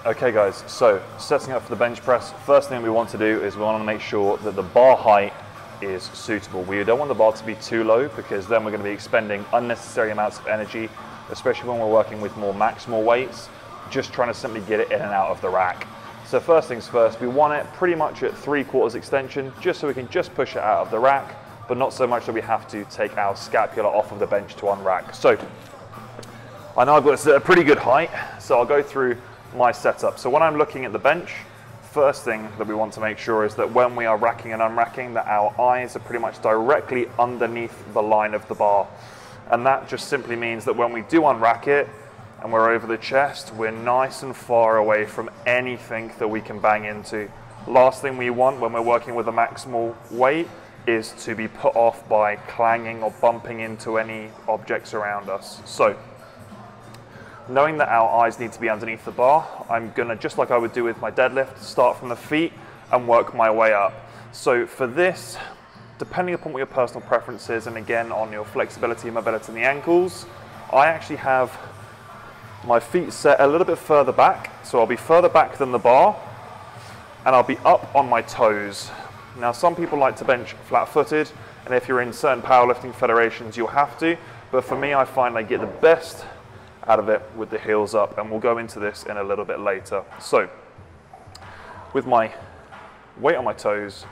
Okay guys, so setting up for the bench press, first thing we want to do is we want to make sure that the bar height is suitable. We don't want the bar to be too low because then we're going to be expending unnecessary amounts of energy, especially when we're working with more maximal weights, just trying to simply get it in and out of the rack. So first things first, we want it pretty much at 3/4 extension, just so we can just push it out of the rack, but not so much that we have to take our scapula off of the bench to unrack. So I know I've got this at a pretty good height, so I'll go through my setup. So when I'm looking at the bench, first thing that we want to make sure is that when we are racking and unracking, that our eyes are pretty much directly underneath the line of the bar. And that just simply means that when we do unrack it and we're over the chest, we're nice and far away from anything that we can bang into. Last thing we want when we're working with a maximal weight is to be put off by clanging or bumping into any objects around us. So knowing that our eyes need to be underneath the bar, I'm gonna, just like I would do with my deadlift, start from the feet and work my way up. So for this, depending upon what your personal preference is, and again on your flexibility and mobility in the ankles, I actually have my feet set a little bit further back. So I'll be further back than the bar and I'll be up on my toes. Now some people like to bench flat-footed, and if you're in certain powerlifting federations you'll have to, but for me I find I get the best out of it with the heels up, and we'll go into this in a little bit later. So with my weight on my toes,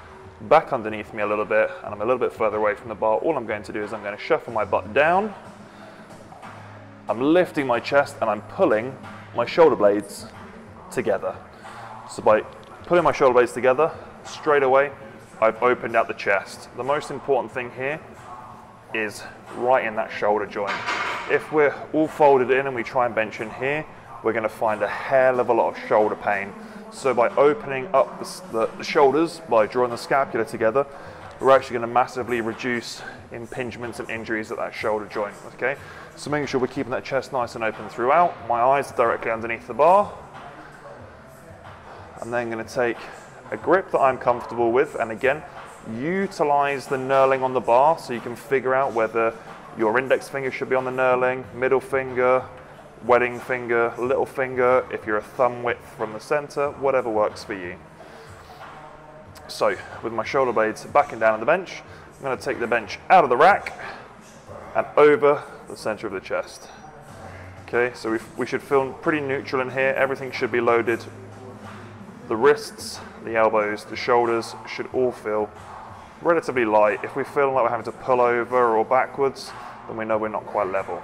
back underneath me a little bit, and I'm a little bit further away from the bar, all I'm going to do is I'm going to shuffle my butt down, I'm lifting my chest and I'm pulling my shoulder blades together. So by pulling my shoulder blades together, straight away I've opened out the chest. The most important thing here is right in that shoulder joint. If we're all folded in and we try and bench in here, we're going to find a hell of a lot of shoulder pain. So by opening up the shoulders, by drawing the scapula together, we're actually going to massively reduce impingements and injuries at that shoulder joint. Okay, so making sure we're keeping that chest nice and open throughout. My eyes are directly underneath the bar. I'm then going to take a grip that I'm comfortable with, and again, utilize the knurling on the bar so you can figure out whether your index finger should be on the knurling, middle finger, wedding finger, little finger, if you're a thumb width from the center, whatever works for you. So with my shoulder blades backing down on the bench, I'm going to take the bench out of the rack and over the center of the chest. Okay, so we should feel pretty neutral in here. Everything should be loaded. The wrists, the elbows, the shoulders should all feel relatively light. If we feel like we're having to pull over or backwards, then we know we're not quite level.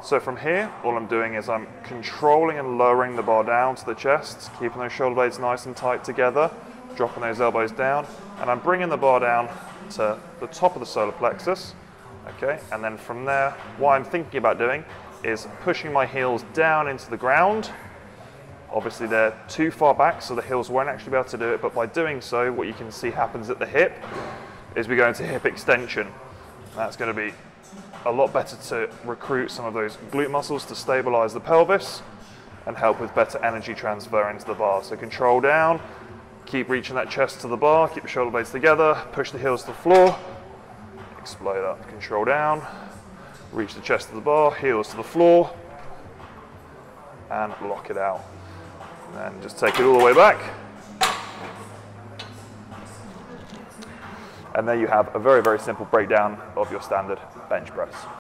So from here, all I'm doing is I'm controlling and lowering the bar down to the chest, keeping those shoulder blades nice and tight together, dropping those elbows down, and I'm bringing the bar down to the top of the solar plexus. Okay, and then from there, what I'm thinking about doing is pushing my heels down into the ground. Obviously they're too far back, so the heels won't actually be able to do it, but by doing so, what you can see happens at the hip is we go into hip extension. That's going to be a lot better to recruit some of those glute muscles to stabilize the pelvis and help with better energy transfer into the bar. So control down, keep reaching that chest to the bar, keep the shoulder blades together, push the heels to the floor, explode up, control down, reach the chest to the bar, heels to the floor, and lock it out. And just take it all the way back. And there you have a very, very simple breakdown of your standard bench press.